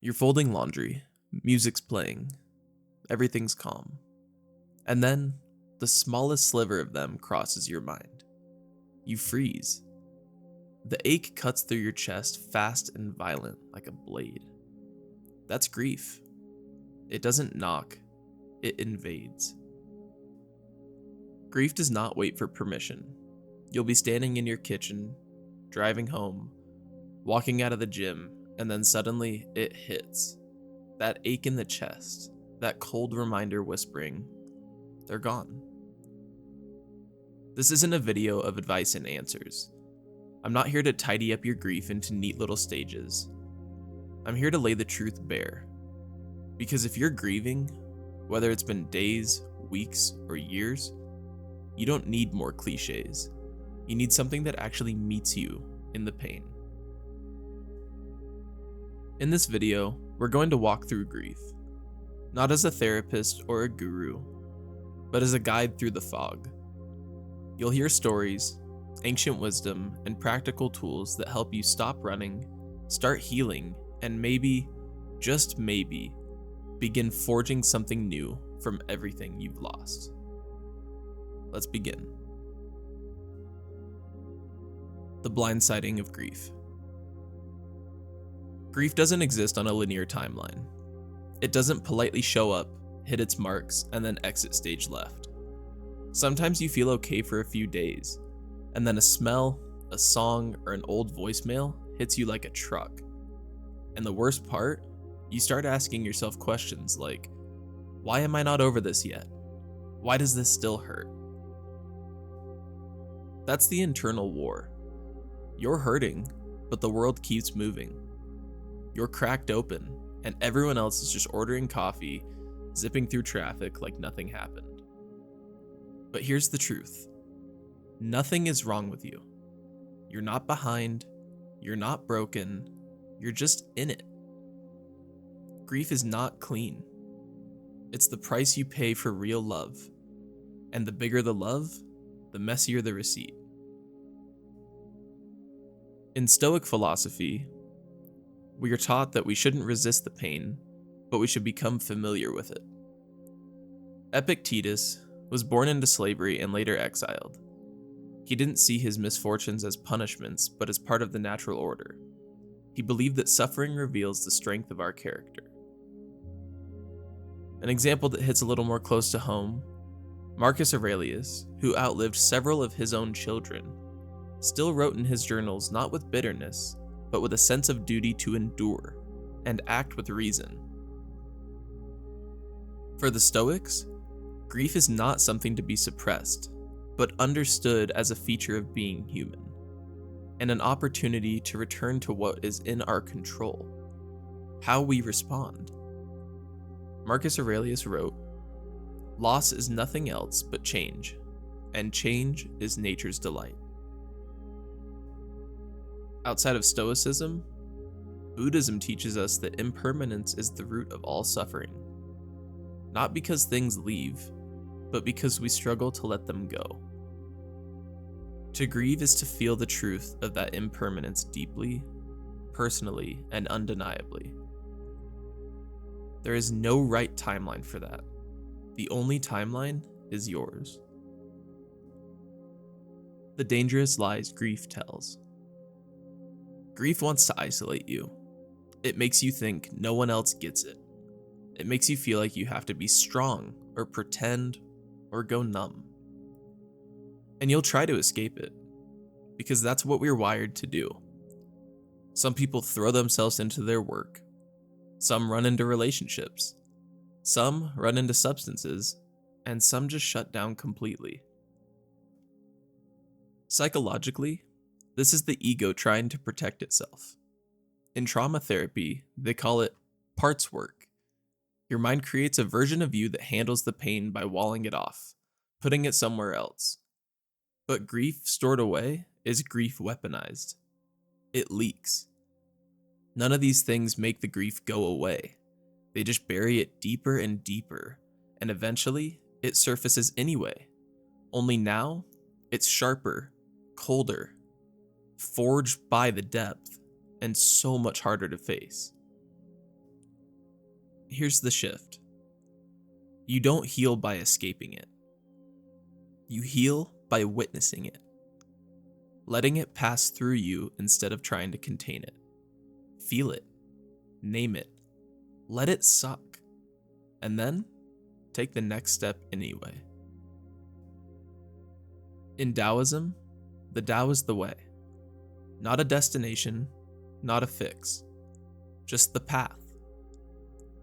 You're folding laundry, music's playing, everything's calm. And then, the smallest sliver of them crosses your mind. You freeze. The ache cuts through your chest fast and violent like a blade. That's grief. It doesn't knock, it invades. Grief does not wait for permission. You'll be standing in your kitchen, driving home, walking out of the gym, and then suddenly it hits. That ache in the chest, that cold reminder whispering, they're gone. This isn't a video of advice and answers. I'm not here to tidy up your grief into neat little stages. I'm here to lay the truth bare. Because if you're grieving, whether it's been days, weeks, or years, you don't need more cliches. You need something that actually meets you in the pain. In this video, we're going to walk through grief, not as a therapist or a guru, but as a guide through the fog. You'll hear stories, ancient wisdom, and practical tools that help you stop running, start healing, and maybe, just maybe, begin forging something new from everything you've lost. Let's begin. The blindsiding of grief. Grief doesn't exist on a linear timeline. It doesn't politely show up, hit its marks, and then exit stage left. Sometimes you feel okay for a few days, and then a smell, a song, or an old voicemail hits you like a truck. And the worst part, you start asking yourself questions like, why am I not over this yet? Why does this still hurt? That's the internal war. You're hurting, but the world keeps moving. You're cracked open, and everyone else is just ordering coffee, zipping through traffic like nothing happened. But here's the truth. Nothing is wrong with you. You're not behind, you're not broken, you're just in it. Grief is not clean. It's the price you pay for real love. And the bigger the love, the messier the receipt. In Stoic philosophy, we are taught that we shouldn't resist the pain, but we should become familiar with it. Epictetus was born into slavery and later exiled. He didn't see his misfortunes as punishments, but as part of the natural order. He believed that suffering reveals the strength of our character. An example that hits a little more close to home, Marcus Aurelius, who outlived several of his own children, still wrote in his journals not with bitterness, but with a sense of duty to endure and act with reason. For the Stoics, grief is not something to be suppressed, but understood as a feature of being human, and an opportunity to return to what is in our control, how we respond. Marcus Aurelius wrote, "Loss is nothing else but change, and change is nature's delight." Outside of Stoicism, Buddhism teaches us that impermanence is the root of all suffering. Not because things leave, but because we struggle to let them go. To grieve is to feel the truth of that impermanence deeply, personally, and undeniably. There is no right timeline for that. The only timeline is yours. The dangerous lies grief tells. Grief wants to isolate you. It makes you think no one else gets it. It makes you feel like you have to be strong, or pretend, or go numb. And you'll try to escape it, because that's what we're wired to do. Some people throw themselves into their work. Some run into relationships. Some run into substances, and some just shut down completely. Psychologically, this is the ego trying to protect itself. In trauma therapy, they call it parts work. Your mind creates a version of you that handles the pain by walling it off, putting it somewhere else. But grief stored away is grief weaponized. It leaks. None of these things make the grief go away. They just bury it deeper and deeper, and eventually, it surfaces anyway. Only now, it's sharper, colder, forged by the depth, and so much harder to face. Here's the shift. You don't heal by escaping it. You heal by witnessing it, letting it pass through you instead of trying to contain it. Feel it, name it, let it suck, and then take the next step anyway. In Taoism, the Tao is the way. Not a destination, not a fix, just the path.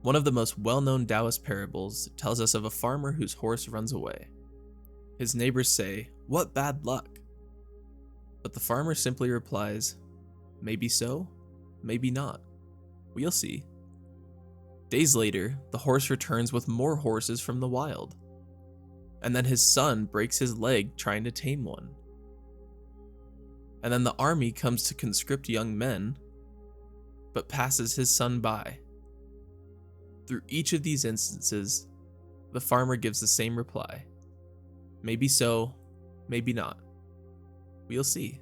One of the most well-known Taoist parables tells us of a farmer whose horse runs away. His neighbors say, "What bad luck?" But the farmer simply replies, "Maybe so, maybe not. We'll see." Days later, the horse returns with more horses from the wild. And then his son breaks his leg trying to tame one. And then the army comes to conscript young men, but passes his son by. Through each of these instances, the farmer gives the same reply. Maybe so, maybe not. We'll see.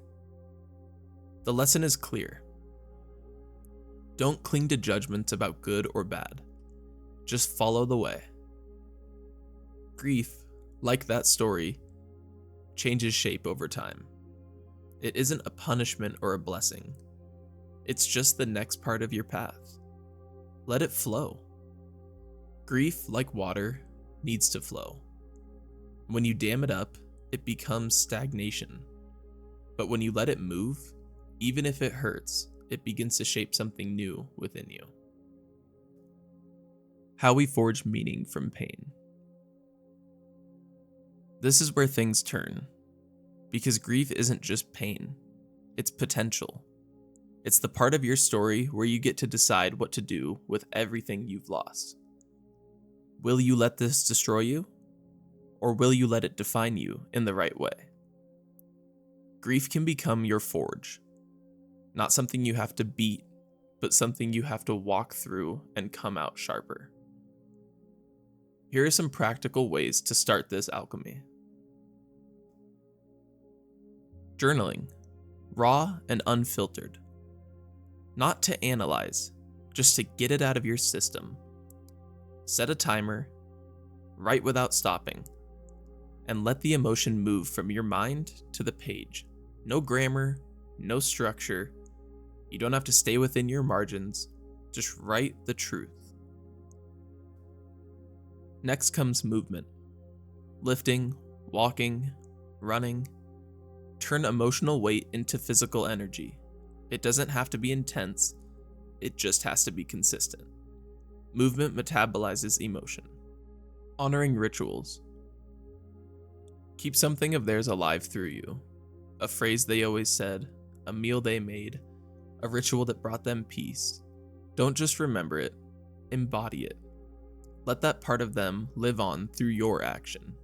The lesson is clear. Don't cling to judgments about good or bad. Just follow the way. Grief, like that story, changes shape over time. It isn't a punishment or a blessing. It's just the next part of your path. Let it flow. Grief, like water, needs to flow. When you dam it up, it becomes stagnation. But when you let it move, even if it hurts, it begins to shape something new within you. How we forge meaning from pain. This is where things turn, because grief isn't just pain, it's potential. It's the part of your story where you get to decide what to do with everything you've lost. Will you let this destroy you? Or will you let it define you in the right way? Grief can become your forge. Not something you have to beat, but something you have to walk through and come out sharper. Here are some practical ways to start this alchemy. Journaling, raw and unfiltered. Not to analyze, just to get it out of your system. Set a timer, write without stopping, and let the emotion move from your mind to the page. No grammar, no structure. You don't have to stay within your margins, just write the truth. Next comes movement. Lifting, walking, running. Turn emotional weight into physical energy. It doesn't have to be intense, it just has to be consistent. Movement metabolizes emotion. Honoring rituals. Keep something of theirs alive through you. A phrase they always said, a meal they made, a ritual that brought them peace. Don't just remember it, embody it. Let that part of them live on through your action.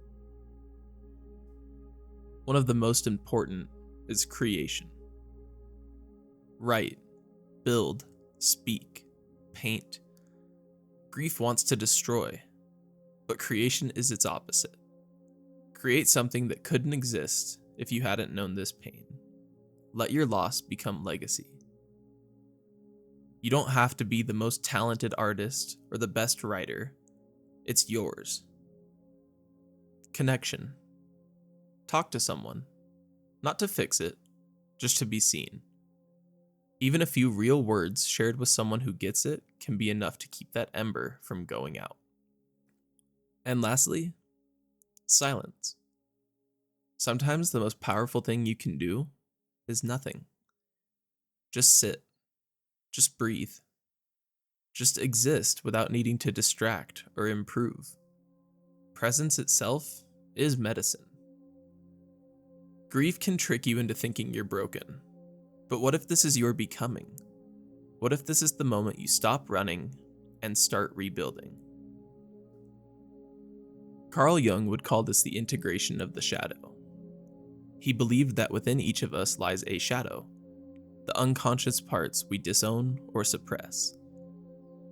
One of the most important is creation. Write, build, speak, paint. Grief wants to destroy, but creation is its opposite. Create something that couldn't exist if you hadn't known this pain. Let your loss become legacy. You don't have to be the most talented artist or the best writer. It's yours. Connection. Talk to someone. Not to fix it, just to be seen. Even a few real words shared with someone who gets it can be enough to keep that ember from going out. And lastly, silence. Sometimes the most powerful thing you can do is nothing. Just sit. Just breathe. Just exist without needing to distract or improve. Presence itself is medicine. Grief can trick you into thinking you're broken. But what if this is your becoming? What if this is the moment you stop running and start rebuilding? Carl Jung would call this the integration of the shadow. He believed that within each of us lies a shadow, the unconscious parts we disown or suppress.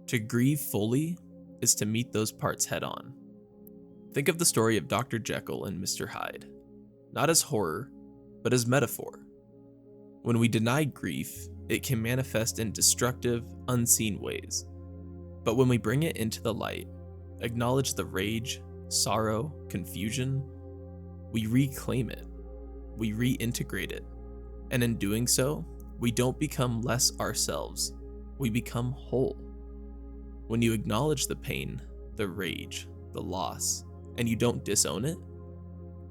To grieve fully is to meet those parts head on. Think of the story of Dr. Jekyll and Mr. Hyde, not as horror, but as metaphor. When we deny grief, it can manifest in destructive, unseen ways. But when we bring it into the light, acknowledge the rage, sorrow, confusion, we reclaim it, we reintegrate it, and in doing so, we don't become less ourselves, we become whole. When you acknowledge the pain, the rage, the loss, and you don't disown it,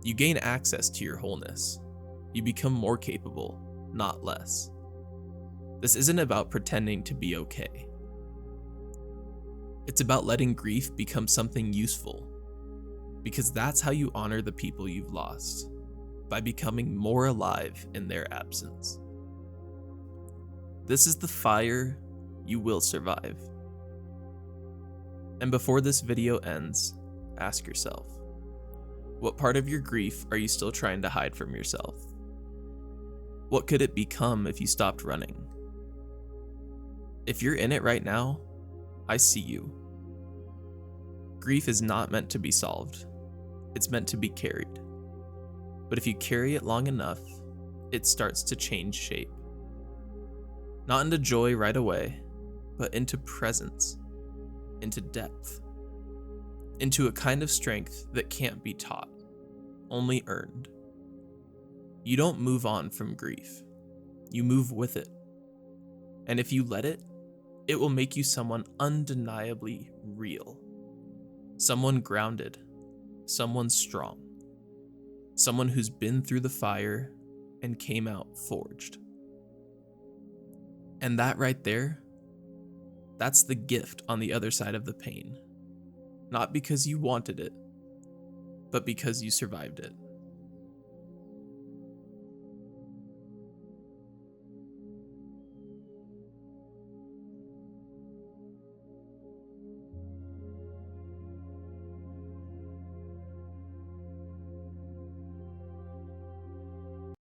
you gain access to your wholeness. You become more capable, not less. This isn't about pretending to be okay. It's about letting grief become something useful, because that's how you honor the people you've lost, by becoming more alive in their absence. This is the fire you will survive. And before this video ends, ask yourself, what part of your grief are you still trying to hide from yourself? What could it become if you stopped running? If you're in it right now, I see you. Grief is not meant to be solved. It's meant to be carried. But if you carry it long enough, it starts to change shape. Not into joy right away, but into presence, into depth, into a kind of strength that can't be taught, only earned. You don't move on from grief. You move with it. And if you let it, it will make you someone undeniably real. Someone grounded, someone strong, someone who's been through the fire and came out forged. And that right there, that's the gift on the other side of the pain. Not because you wanted it, but because you survived it.